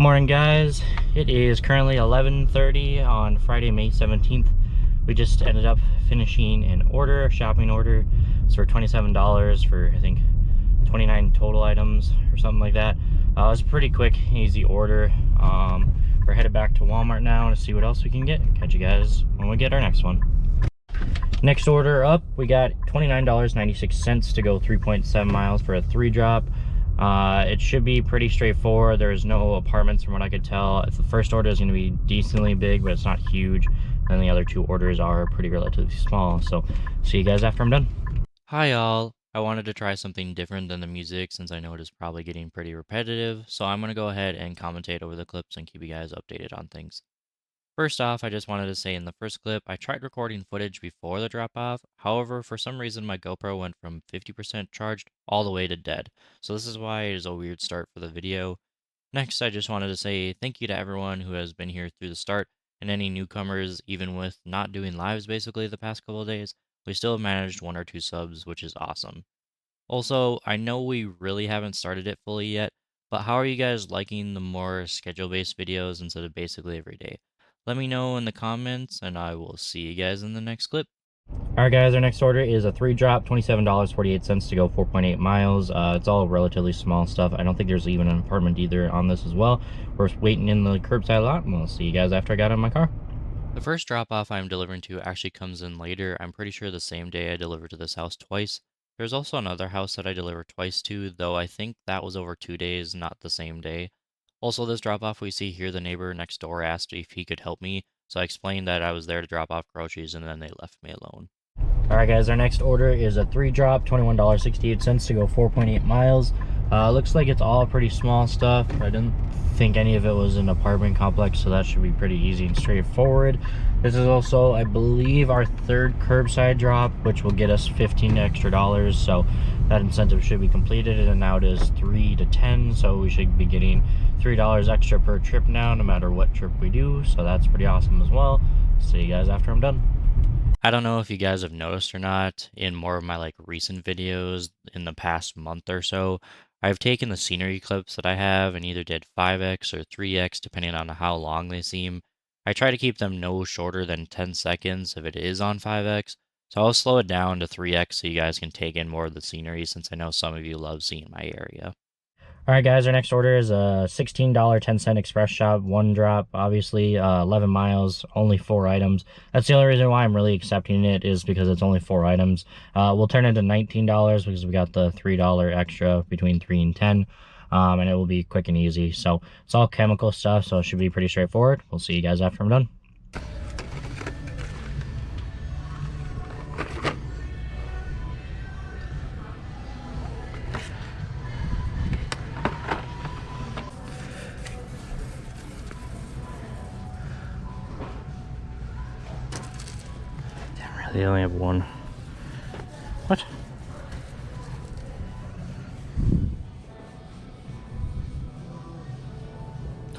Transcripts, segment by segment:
Morning, guys. It is currently 11:30 on Friday, May 17th. We just ended up finishing an order, a shopping order. It's for $27 for, I think, 29 total items or something like that. It was a pretty quick, easy order. We're headed back to Walmart now to see what else we can get. Catch you guys when we get our next one. Next order up, we got $29.96 to go 3.7 miles for a 3-drop. It should be pretty straightforward. There's no apartments from what I could tell. The first order is going to be decently big, but it's not huge. And the other 2 orders are pretty relatively small. So see you guys after I'm done. Hi all. I wanted to try something different than the music since I know it is probably getting pretty repetitive, so I'm going to go ahead and commentate over the clips and keep you guys updated on things. First off, I just wanted to say in the first clip, I tried recording footage before the drop off. However, for some reason my GoPro went from 50% charged all the way to dead. So this is why it is a weird start for the video. Next, I just wanted to say thank you to everyone who has been here through the start and any newcomers, even with not doing lives basically the past couple of days. We still have managed 1 or 2 subs, which is awesome. Also, I know we really haven't started it fully yet, but how are you guys liking the more schedule-based videos instead of basically every day? Let me know in the comments, and I will see you guys in the next clip. All right, guys, our next order is a 3-drop, $27.48 to go 4.8 miles. It's all relatively small stuff. I don't think there's even an apartment either on this as well. We're waiting in the curbside lot, and we'll see you guys after I got in my car. The first drop-off I'm delivering to actually comes in later. I'm pretty sure the same day I delivered to this house twice. There's also another house that I delivered twice to, though I think that was over 2 days, not the same day. Also, this drop-off we see here, the neighbor next door asked if he could help me, so I explained that I was there to drop off groceries and then they left me alone. All right, guys, our next order is a 3-drop, $21.68 to go 4.8 miles. Looks like it's all pretty small stuff. I didn't think any of it was an apartment complex, so that should be pretty easy and straightforward. This is also, I believe, our 3rd curbside drop, which will get us $15 extra, so that incentive should be completed, and now it is 3 to 10, so we should be getting $3 extra per trip now, no matter what trip we do, so that's pretty awesome as well. See you guys after I'm done. I don't know if you guys have noticed or not, in more of my recent videos in the past month or so, I've taken the scenery clips that I have and either did 5x or 3x depending on how long they seem. I try to keep them no shorter than 10 seconds if it is on 5x, so I'll slow it down to 3x so you guys can take in more of the scenery since I know some of you love seeing my area. All right, guys, our next order is a $16.10 express shop, 1-drop, obviously, 11 miles, only 4 items. That's the only reason why I'm really accepting it, is because it's only 4 items. We'll turn it to $19 because we got the $3 extra between 3 and 10, and it will be quick and easy. So it's all chemical stuff, so it should be pretty straightforward. We'll see you guys after I'm done. They only have 1. What?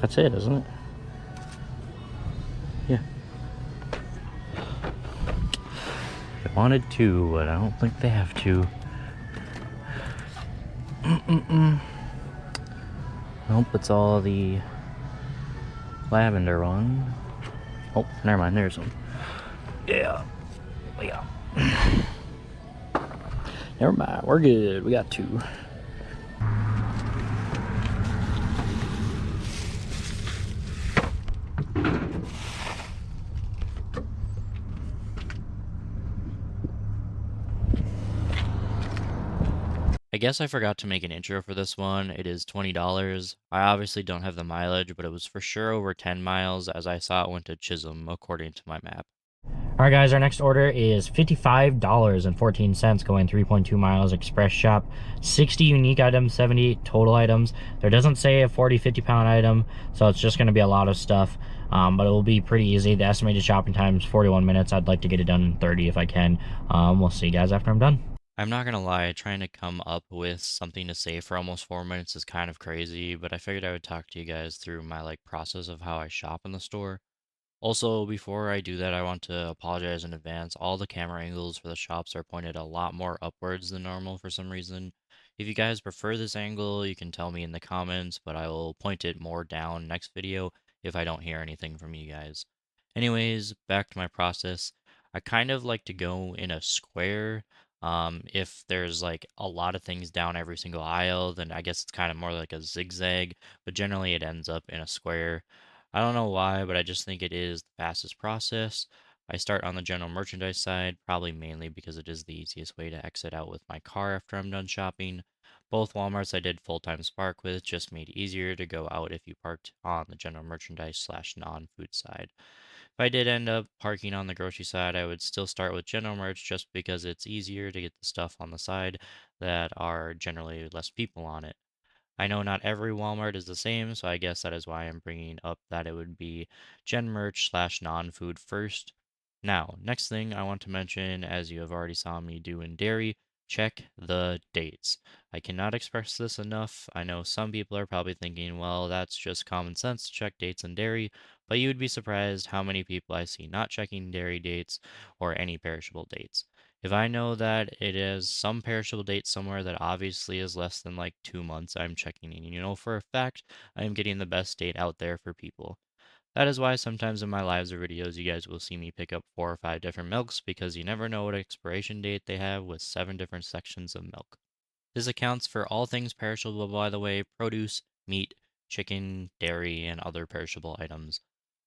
That's it, isn't it? Yeah. They wanted 2, but I don't think they have 2. Nope, it's all the lavender one. Oh, never mind, there's one. Yeah. Never mind, we're good. We got 2. I guess I forgot to make an intro for this one. It is $20. I obviously don't have the mileage, but it was for sure over 10 miles as I saw it went to Chisholm according to my map. All right, guys, our next order is $55.14 going 3.2 miles express shop. 60 unique items, 78 total items. There doesn't say a 40-50 pound item, so it's just going to be a lot of stuff, but it will be pretty easy. The estimated shopping time is 41 minutes. I'd like to get it done in 30 if I can. We'll see you guys after I'm done. I'm not gonna lie, trying to come up with something to say for almost 4 minutes is kind of crazy, but I figured I would talk to you guys through my process of how I shop in the store. Also, before I do that, I want to apologize in advance. All the camera angles for the shops are pointed a lot more upwards than normal for some reason. If you guys prefer this angle, you can tell me in the comments, but I will point it more down next video if I don't hear anything from you guys. Anyways, back to my process. I kind of like to go in a square. If there's like a lot of things down every single aisle, then I guess it's kind of more like a zigzag, but generally it ends up in a square. I don't know why, but I just think it is the fastest process. I start on the general merchandise side, probably mainly because it is the easiest way to exit out with my car after I'm done shopping. Both Walmarts I did full-time Spark with, just made it easier to go out if you parked on the general merchandise slash non-food side. If I did end up parking on the grocery side, I would still start with general merch just because it's easier to get the stuff on the side that are generally less people on it. I know not every Walmart is the same, so I guess that is why I'm bringing up that it would be gen merch slash non-food first. Now, next thing I want to mention, as you have already saw me do in dairy, check the dates. I cannot express this enough. I know some people are probably thinking, well, that's just common sense to check dates in dairy, but you would be surprised how many people I see not checking dairy dates or any perishable dates. If I know that it is some perishable date somewhere that obviously is less than like 2 months, I'm checking in. You know, for a fact, I am getting the best date out there for people. That is why sometimes in my lives or videos, you guys will see me pick up 4 or 5 different milks because you never know what expiration date they have with 7 different sections of milk. This accounts for all things perishable, by the way, produce, meat, chicken, dairy, and other perishable items.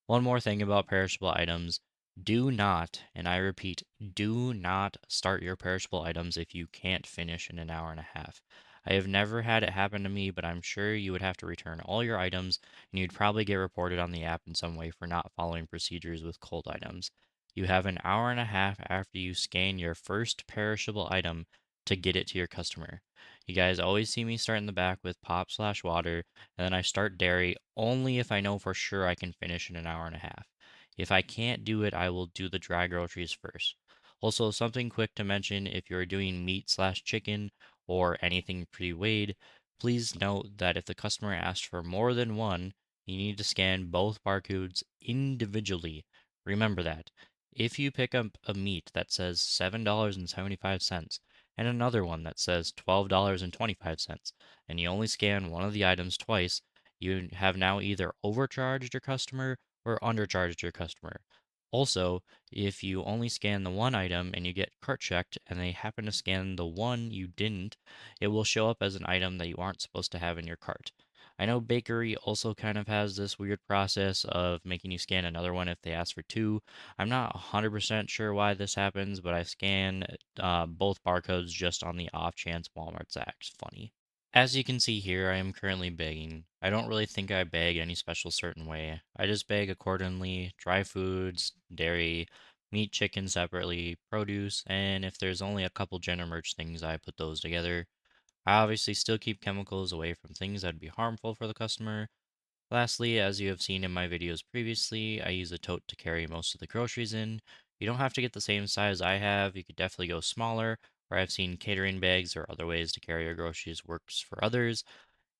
One more thing about perishable items. Do not, and I repeat, do not start your perishable items if you can't finish in an hour and a half. I have never had it happen to me, but I'm sure you would have to return all your items, and you'd probably get reported on the app in some way for not following procedures with cold items. You have an hour and a half after you scan your first perishable item to get it to your customer. You guys always see me start in the back with pop slash water, and then I start dairy only if I know for sure I can finish in an hour and a half. If I can't do it, I will do the dry groceries first. Also, something quick to mention if you're doing meat slash chicken or anything pre-weighed, please note that if the customer asks for more than one, you need to scan both barcodes individually. Remember that. If you pick up a meat that says $7.75 and another one that says $12.25, and you only scan one of the items twice, you have now either overcharged your customer or undercharged your customer. Also, if you only scan the one item and you get cart checked and they happen to scan the one you didn't, it will show up as an item that you aren't supposed to have in your cart. I know bakery also kind of has this weird process of making you scan another one if they ask for two. I'm not 100% sure why this happens, but I scan both barcodes just on the off chance Walmart's acts funny. As you can see here, I am currently bagging. I don't really think I bag any special certain way. I just bag accordingly, dry foods, dairy, meat, chicken separately, produce, and if there's only a couple general merch things, I put those together. I obviously still keep chemicals away from things that'd be harmful for the customer. Lastly, as you have seen in my videos previously, I use a tote to carry most of the groceries in. You don't have to get the same size I have, you could definitely go smaller, or I've seen catering bags or other ways to carry your groceries works for others.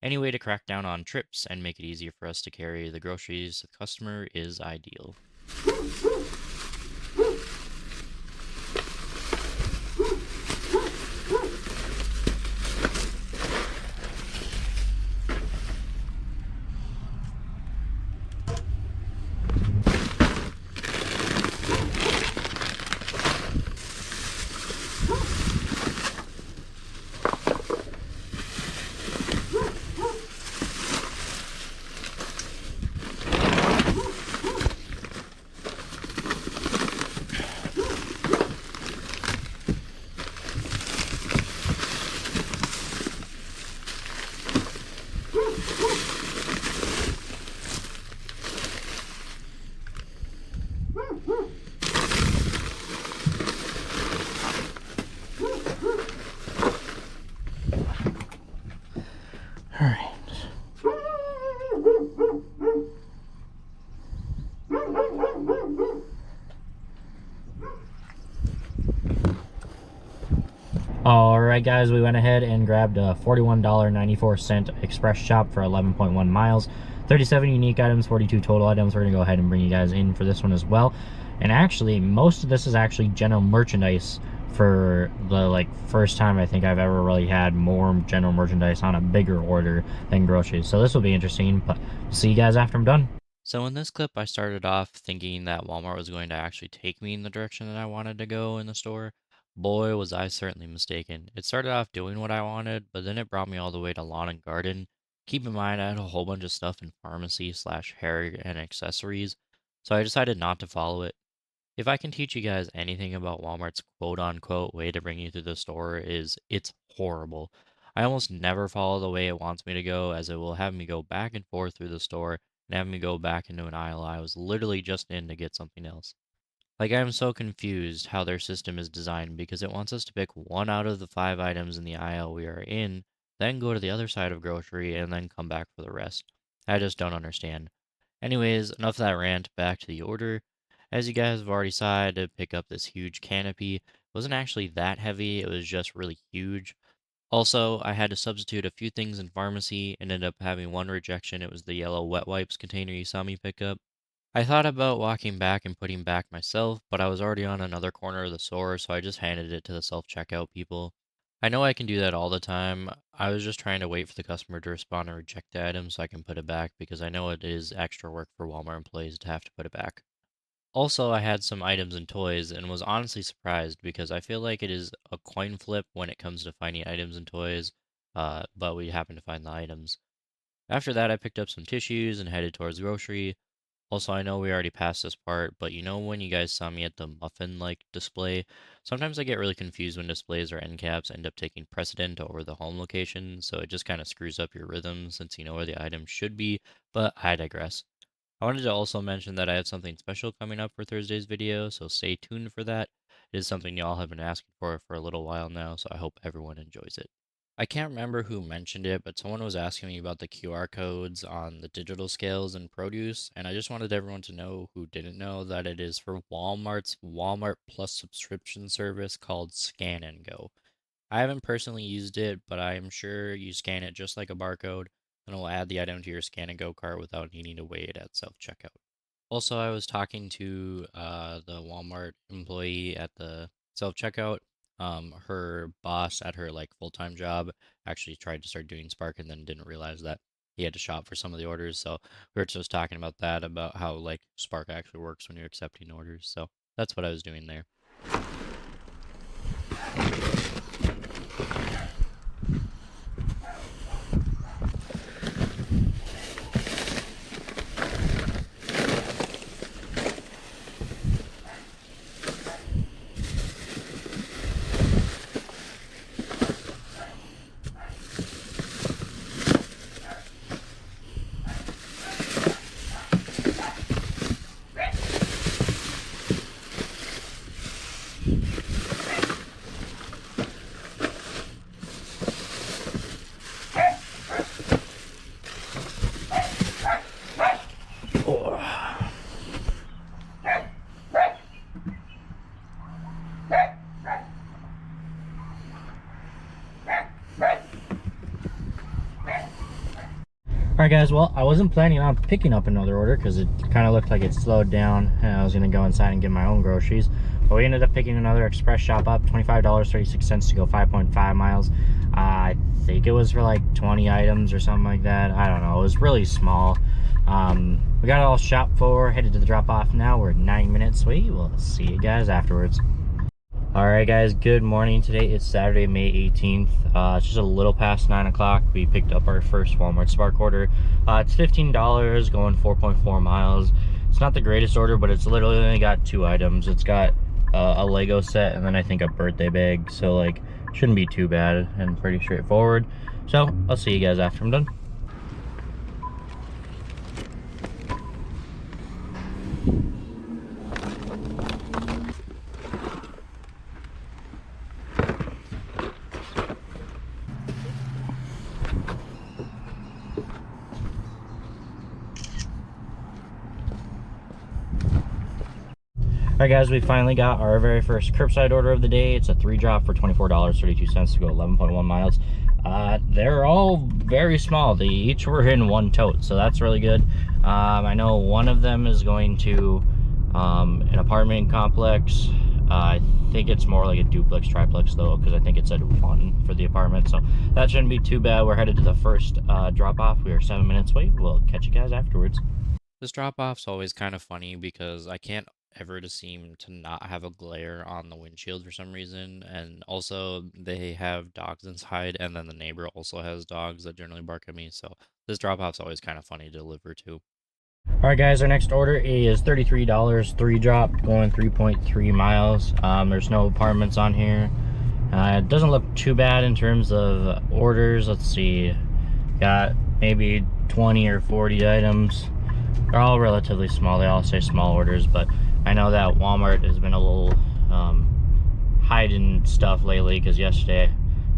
Any way to crack down on trips and make it easier for us to carry the groceries to the customer is ideal. Alright. Alright guys, we went ahead and grabbed a $41.94 express shop for 11.1 miles. 37 unique items, 42 total items. We're going to go ahead and bring you guys in for this one as well. And actually, most of this is actually general merchandise for the like first time I think I've ever really had more general merchandise on a bigger order than groceries. So this will be interesting, but see you guys after I'm done. So in this clip, I started off thinking that Walmart was going to actually take me in the direction that I wanted to go in the store. Boy, was I certainly mistaken. It started off doing what I wanted, but then it brought me all the way to lawn and garden. Keep in mind, I had a whole bunch of stuff in pharmacy slash hair and accessories, so I decided not to follow it. If I can teach you guys anything about Walmart's quote unquote way to bring you through the store is it's horrible. I almost never follow the way it wants me to go, as it will have me go back and forth through the store and have me go back into an aisle I was literally just in to get something else. Like, I am so confused how their system is designed because it wants us to pick one out of the 5 items in the aisle we are in, then go to the other side of grocery and then come back for the rest. I just don't understand. Anyways, enough of that rant, back to the order. As you guys have already saw, I had to pick up this huge canopy. It wasn't actually that heavy, it was just really huge. Also, I had to substitute a few things in pharmacy and ended up having one rejection. It was the yellow wet wipes container you saw me pick up. I thought about walking back and putting back myself, but I was already on another corner of the store, so I just handed it to the self-checkout people. I know I can do that all the time. I was just trying to wait for the customer to respond and reject the item so I can put it back because I know it is extra work for Walmart employees to have to put it back. Also, I had some items and toys and was honestly surprised because I feel like it is a coin flip when it comes to finding items and toys, but we happened to find the items. After that, I picked up some tissues and headed towards grocery. Also, I know we already passed this part, but you know when you guys saw me at the muffin-like display? Sometimes I get really confused when displays or end caps end up taking precedent over the home location, so it just kind of screws up your rhythm since you know where the item should be, but I digress. I wanted to also mention that I have something special coming up for Thursday's video, so stay tuned for that. It is something y'all have been asking for a little while now, so I hope everyone enjoys it. I can't remember who mentioned it, but someone was asking me about the QR codes on the digital scales and produce, and I just wanted everyone to know who didn't know that it is for Walmart's Walmart Plus subscription service called Scan and Go. I haven't personally used it, but I am sure you scan it just like a barcode, and it will add the item to your Scan and Go cart without needing to wait at self-checkout. Also, I was talking to the Walmart employee at the self-checkout. Her boss at her like full-time job actually tried to start doing Spark and then didn't realize that he had to shop for some of the orders. So we were just talking about that, about how like Spark actually works when you're accepting orders. So that's what I was doing there. Alright guys, well, I wasn't planning on picking up another order because it kind of looked like it slowed down and I was going to go inside and get my own groceries. But we ended up picking another express shop up, $25.36 to go 5.5 miles. I think it was for like 20 items or something like that. I don't know. It was really small. We got it all shopped for, headed to the drop off now. We're 9 minutes away. We'll see you guys afterwards. Alright guys, good morning. Today is Saturday, May 18th. It's just a little past 9 o'clock. We picked up our first Walmart Spark order. It's $15, going 4.4 miles. It's not the greatest order, but it's literally only got 2 items. It's got a Lego set and then I think a birthday bag. So like, shouldn't be too bad and pretty straightforward. So, I'll see you guys after I'm done. Alright guys, we finally got our very first curbside order of the day. It's a 3-drop for $24.32 to go 11.1 miles. They're all very small. They each were in 1 tote, so that's really good. I know one of them is going to an apartment complex. I think it's more like a duplex triplex though, because I think it said 1 for the apartment, so that shouldn't be too bad. We're headed to the first drop off. We are 7 minutes late. We'll catch you guys afterwards. This drop-off's always kind of funny because I can't ever to seem to not have a glare on the windshield for some reason, and also they have dogs inside, and then the neighbor also has dogs that generally bark at me, so this drop-off's always kind of funny to deliver to. All right, guys, our next order is $33, 3 drop, going 3.3 miles. There's no apartments on here. It doesn't look too bad in terms of orders. Let's see, got maybe 20 or 40 items. They're all relatively small. They all say small orders, but I know that Walmart has been a little hiding stuff lately, because yesterday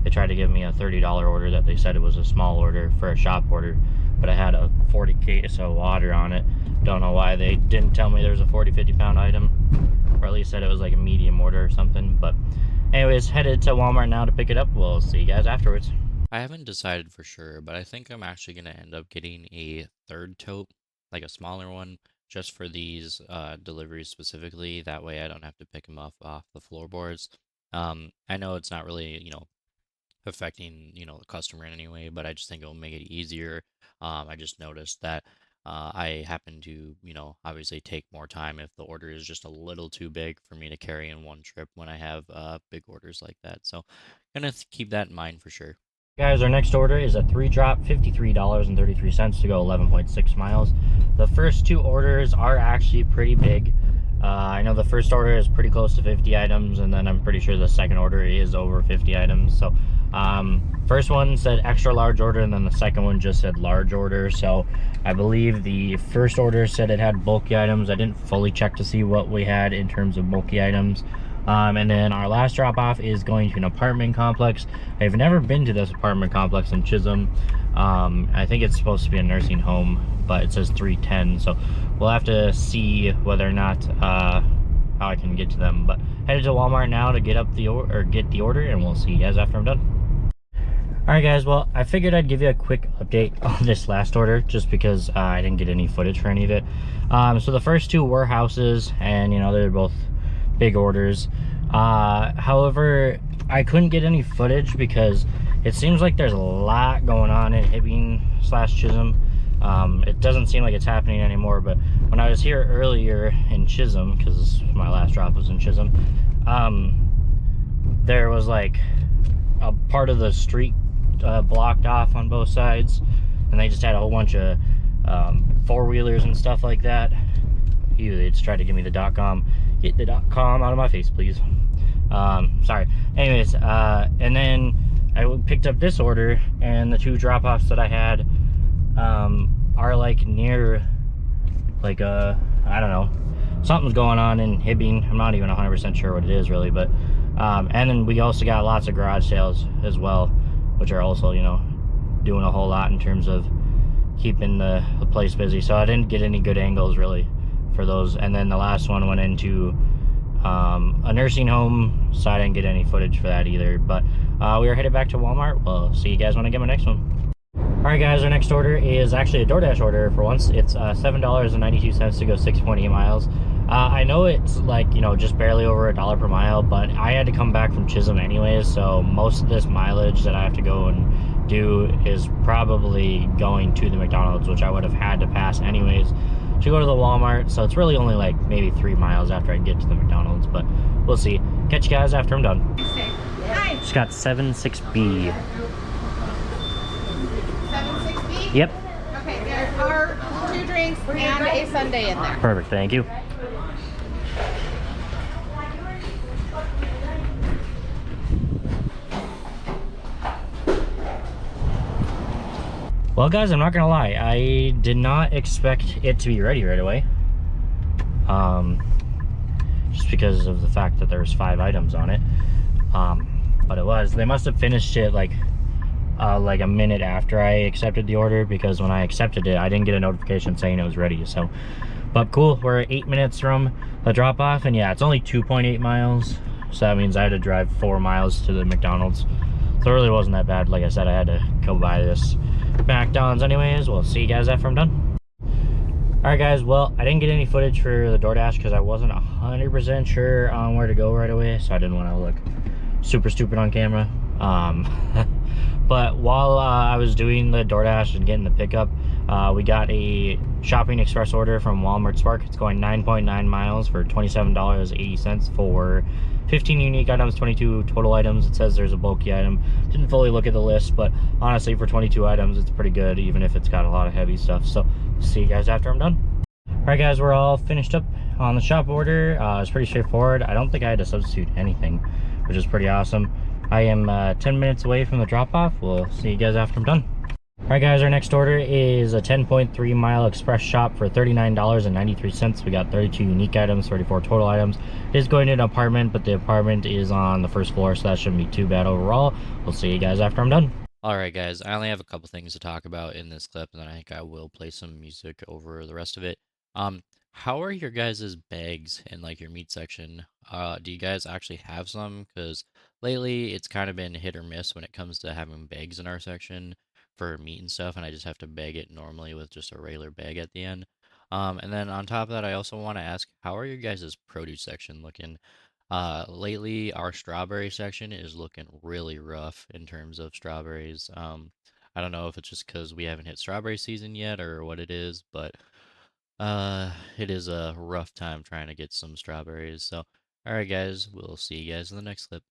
they tried to give me a $30 order that they said it was a small order for a shop order, but I had a 40 case of water on it. Don't know why they didn't tell me there was a 40-50 pound item, or at least said it was like a medium order or something. But anyways, headed to Walmart now to pick it up. We'll see you guys afterwards. I haven't decided for sure, but I think I'm actually going to end up getting a third tote, like a smaller one, just for these deliveries specifically. That way I don't have to pick them up off the floorboards. I know it's not really, affecting, the customer in any way, but I just think it'll make it easier. I just noticed that I happen to, obviously take more time if the order is just a little too big for me to carry in one trip when I have big orders like that. So gonna keep that in mind for sure. Guys, our next order is a 3 drop, $53.33 to go 11.6 miles. The first 2 orders are actually pretty big. I know the first order is pretty close to 50 items, and then I'm pretty sure the second order is over 50 items. So first one said extra large order, and then the second one just said large order. So I believe the first order said it had bulky items. I didn't fully check to see what we had in terms of bulky items. And then our last drop off is going to an apartment complex. I've never been to this apartment complex in Chisholm. I think it's supposed to be a nursing home, but it says 310, so we'll have to see whether or not how I can get to them. But headed to Walmart now to get the order, and we'll see you guys after I'm done. All right, guys, well, I figured I'd give you a quick update on this last order, just because I didn't get any footage for any of it. So the first 2 were houses, and they're both big orders. However, I couldn't get any footage because it seems like there's a lot going on in Hibbing/Chisholm. It doesn't seem like it's happening anymore, but when I was here earlier in Chisholm, because my last drop was in Chisholm, there was like a part of the street blocked off on both sides, and they just had a whole bunch of 4-wheelers and stuff like that. They just tried to give me the .com. Get the .com out of my face, please. Sorry. Anyways, and then I picked up this order, and the 2 drop-offs that I had are like near, like I don't know, something's going on in Hibbing. I'm not even 100% sure what it is really, but and then we also got lots of garage sales as well, which are also doing a whole lot in terms of keeping the place busy. So I didn't get any good angles really for those. And then the last one went into a nursing home, so I didn't get any footage for that either. But we are headed back to Walmart. We'll see you guys when I get my next one. All right, guys, our next order is actually a DoorDash order for once. It's $7.92 to go 6.8 miles. I know it's like just barely over $1 per mile, but I had to come back from Chisholm anyways, so most of this mileage that I have to go and do is probably going to the McDonald's, which I would have had to pass anyways to go to the Walmart. So it's really only like maybe 3 miles after I get to the McDonald's, but we'll see. Catch you guys after I'm done. Just got 76B. 76B? Yep. Okay, there are 2 drinks and a sundae in there. Perfect, thank you. Well, guys, I'm not gonna lie, I did not expect it to be ready right away. Just because of the fact that there's 5 items on it. But it was. They must have finished it like a minute after I accepted the order, because when I accepted it, I didn't get a notification saying it was ready. So, but cool, we're 8 minutes from the drop off, and yeah, it's only 2.8 miles. So that means I had to drive 4 miles to the McDonald's. So it really wasn't that bad. Like I said, I had to go buy this McDonald's anyways. We'll see you guys after I'm done. Alright guys, well, I didn't get any footage for the DoorDash because I wasn't 100% sure on where to go right away, so I didn't want to look super stupid on camera. But while I was doing the DoorDash and getting the pickup, we got a shopping express order from Walmart Spark. It's going 9.9 miles for $27.80 for 15 unique items, 22 total items. It says there's a bulky item. Didn't fully look at the list, but honestly for 22 items, it's pretty good, even if it's got a lot of heavy stuff. So see you guys after I'm done. All right guys, we're all finished up on the shop order. It's pretty straightforward. I don't think I had to substitute anything, which is pretty awesome. I am 10 minutes away from the drop-off. We'll see you guys after I'm done. All right guys, our next order is a 10.3 mile express shop for $39.93. We got 32 unique items, 34 total items. It is going to an apartment, but the apartment is on the first floor, so that shouldn't be too bad overall. We'll see you guys after I'm done. Alright guys, I only have a couple things to talk about in this clip, and then I think I will play some music over the rest of it. How are your guys' bags in like your meat section? Do you guys actually have some? Because lately it's kind of been hit or miss when it comes to having bags in our section for meat and stuff, and I just have to bag it normally with just a regular bag at the end. And then on top of that, I also want to ask, how are your guys' produce section looking? Lately, our strawberry section is looking really rough in terms of strawberries. I don't know if it's just because we haven't hit strawberry season yet or what it is, but it is a rough time trying to get some strawberries. So, alright guys, we'll see you guys in the next clip.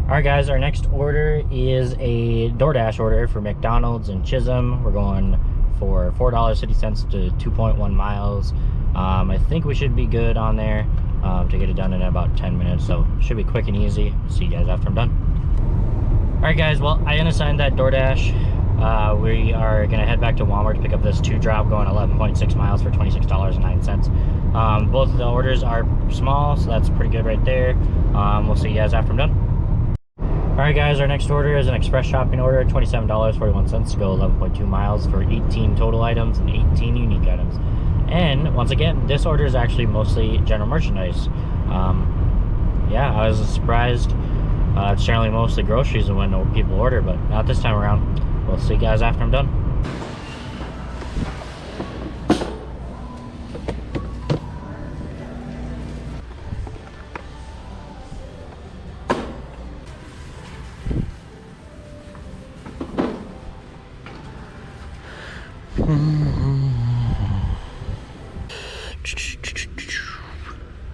Alright guys, our next order is a DoorDash order for McDonald's in Chisholm. We're going for $4.50 to 2.1 miles. I think we should be good on there to get it done in about 10 minutes, so it should be quick and easy. See you guys after I'm done. Alright guys, well, I unassigned that DoorDash. We are going to head back to Walmart to pick up this 2-drop going 11.6 miles for $26.09. Both of the orders are small, so that's pretty good right there. We'll see you guys after I'm done. Alright guys, our next order is an express shopping order, $27.41 to go 11.2 miles for 18 total items and 18 unique items. And once again, this order is actually mostly general merchandise. Yeah, I was surprised. It's generally mostly groceries when people order, but not this time around. We'll see you guys after I'm done.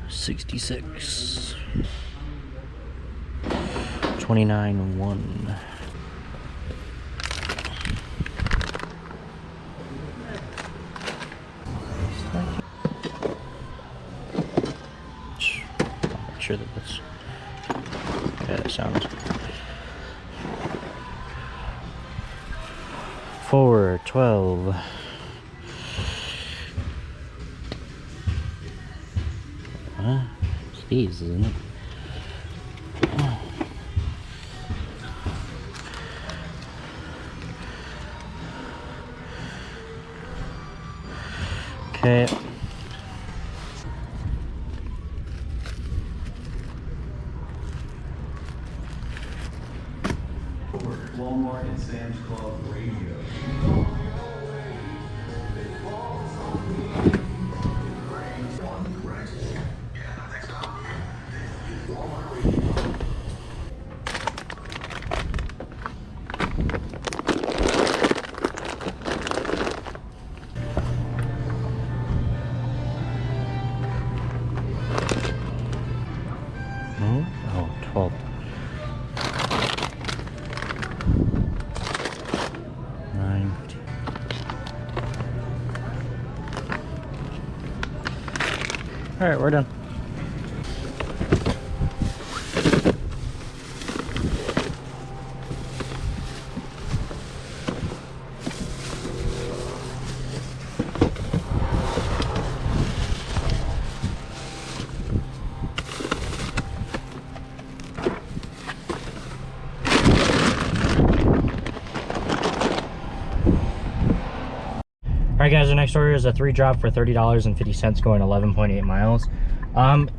$66 $29.1. Make sure that that's okay. That sounds 412. It's these, isn't it? Okay. Walmart and Sam's Club Radio. $9.50. All right, we're done. Alright guys, our next order is a 3-drop for $30.50 going 11.8 miles.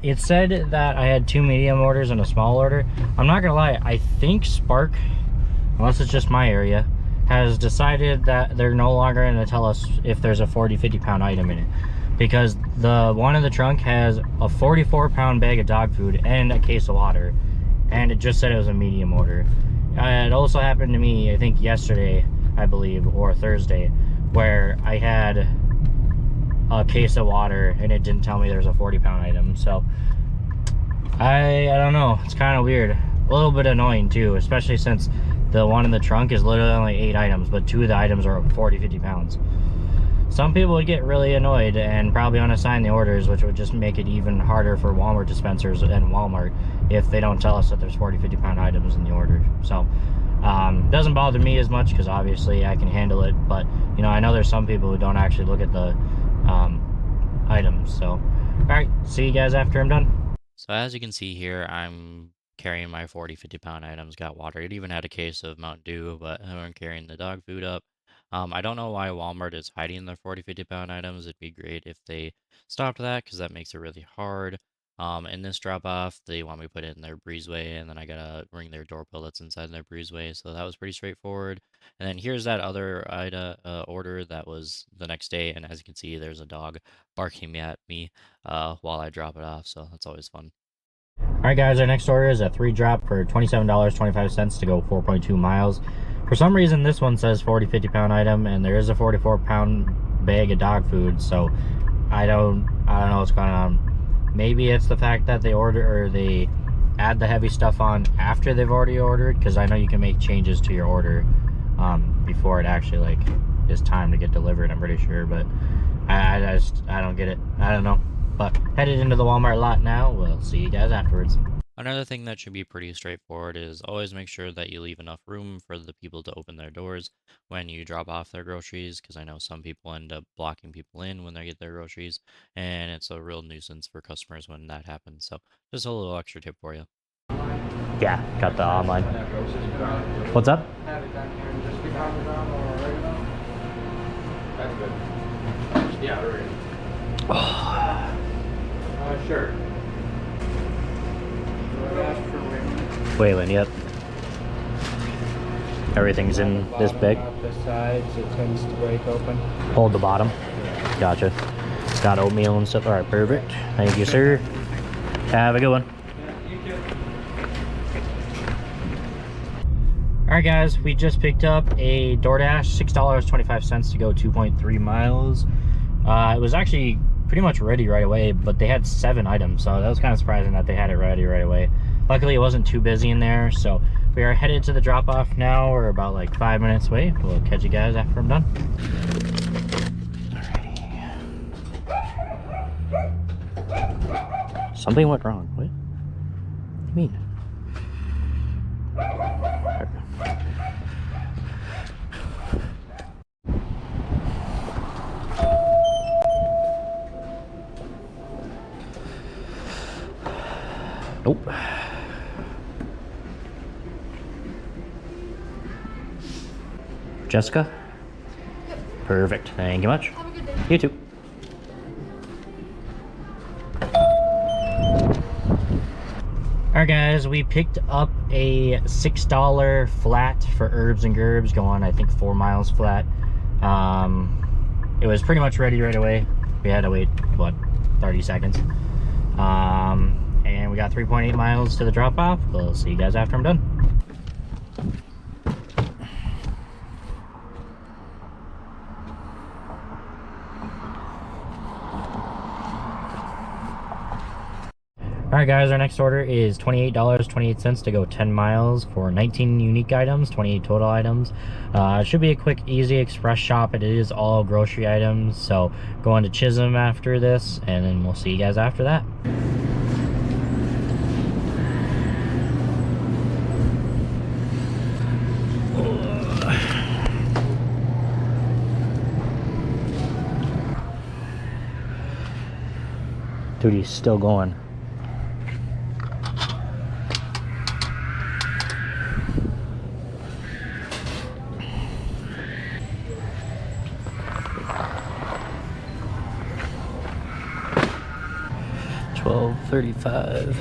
It said that I had 2 medium orders and a small order. I'm not gonna lie, I think Spark, unless it's just my area, has decided that they're no longer gonna tell us if there's a 40-50 pound item in it. Because the one in the trunk has a 44-pound bag of dog food and a case of water. And it just said it was a medium order. It also happened to me, I think yesterday, I believe, or Thursday, where I had a case of water and it didn't tell me there's a 40-pound item. So I don't know, it's kind of weird, a little bit annoying too, especially since the one in the trunk is literally only 8 items, but 2 of the items are 40-50 pounds. Some people would get really annoyed and probably unassign the orders, which would just make it even harder for Walmart dispensers and Walmart if they don't tell us that there's 40-50 pound items in the order. So doesn't bother me as much because obviously I can handle it, but you know, I know there's some people who don't actually look at the items. So all right, see you guys after I'm done. So as you can see here, I'm carrying my 40-50 pound items, got water. It even had a case of Mountain Dew, but I'm carrying the dog food up. I don't know why Walmart is hiding their 40-50 pound items. It'd be great if they stopped that because that makes it really hard. In this drop off, they want me to put it in their breezeway, and then I gotta ring their doorbell that's inside their breezeway. So that was pretty straightforward. And then here's that other order that was the next day, and as you can see, there's a dog barking at me while I drop it off. So that's always fun. All right guys, our next order is a 3-drop for $27.25 to go 4.2 miles. For some reason this one says 40-50 pound item, and there is a 44-pound bag of dog food, so I don't know what's going on. Maybe it's the fact that they add the heavy stuff on after they've already ordered, because I know you can make changes to your order before it actually like is time to get delivered, I'm pretty sure, but I don't get it. I don't know. But headed into the Walmart lot now. We'll see you guys afterwards. Another thing that should be pretty straightforward is always make sure that you leave enough room for the people to open their doors when you drop off their groceries, because I know some people end up blocking people in when they get their groceries, and it's a real nuisance for customers when that happens. So just a little extra tip for you. Yeah, got the online. What's up? Have it down here, just be Parmesan or oregano. That's good. Yeah, oregano. Sure. DoorDash for Wayland. Wayland, yep. Everything's in this big. The sides, it tends to break open. Hold the bottom. Gotcha. Got oatmeal and stuff. All right, perfect. Thank you, sir. Have a good one. Yeah, you too. All right, guys, we just picked up a DoorDash, $6.25 to go 2.3 miles. It was actually pretty much ready right away, but they had 7 items, so that was kind of surprising that they had it ready right away. Luckily, it wasn't too busy in there, so we are headed to the drop-off now. We're about like 5 minutes away. We'll catch you guys after I'm done. Alrighty. Something went wrong. What do you mean? Nope. Jessica? Perfect. Thank you much. Have a good day. You too. Alright guys, we picked up a $6 flat for herbs and gerbs going, I think, 4 miles flat. It was pretty much ready right away. We had to wait, what, 30 seconds. And we got 3.8 miles to the drop-off. We'll see you guys after I'm done. Alright guys, our next order is $28.28 to go 10 miles for 19 unique items, 28 total items. It should be a quick, easy express shop. It is all grocery items, so go on to Chisholm after this, and then we'll see you guys after that. Dude, he's still going. $12.35.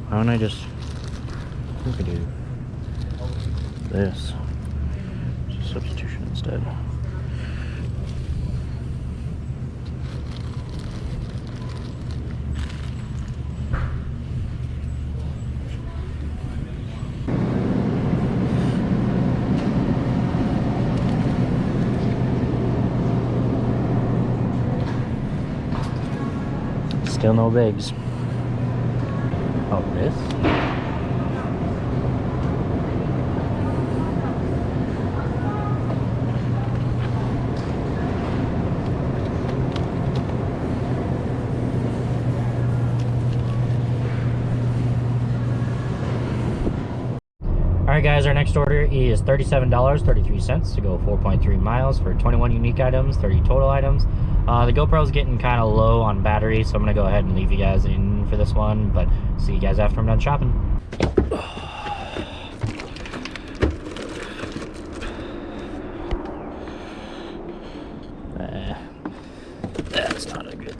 Why don't I just look at you? This. Substitution instead. Still no bigs. Oh, this? Alright guys, our next order is $37.33 to go 4.3 miles for 21 unique items, 30 total items. The GoPro's getting kind of low on battery, so I'm going to go ahead and leave you guys in for this one, but see you guys after I'm done shopping. That's not a good...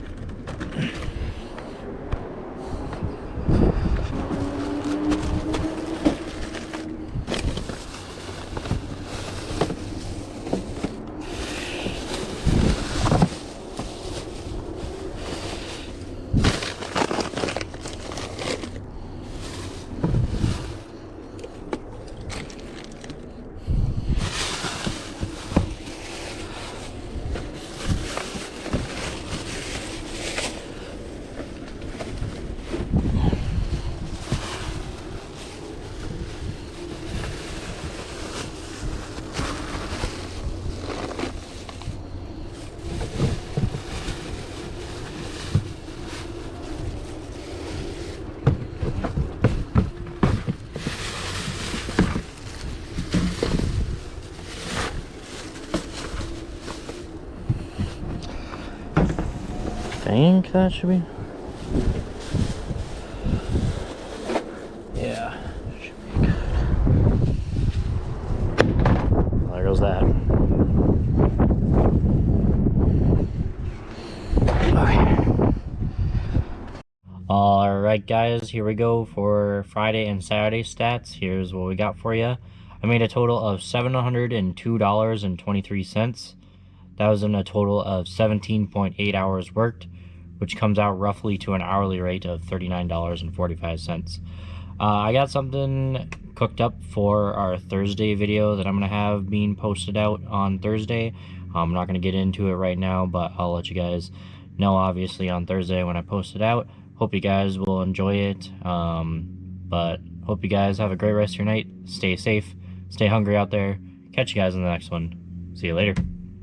I think that should be... Yeah, should be good. Well, there goes that. Okay. Alright guys, here we go for Friday and Saturday stats. Here's what we got for you. I made a total of $702.23. That was in a total of 17.8 hours worked, which comes out roughly to an hourly rate of $39.45. I got something cooked up for our Thursday video that I'm going to have being posted out on Thursday. I'm not going to get into it right now, but I'll let you guys know obviously on Thursday when I post it out. Hope you guys will enjoy it, but hope you guys have a great rest of your night. Stay safe, stay hungry out there. Catch you guys in the next one. See you later.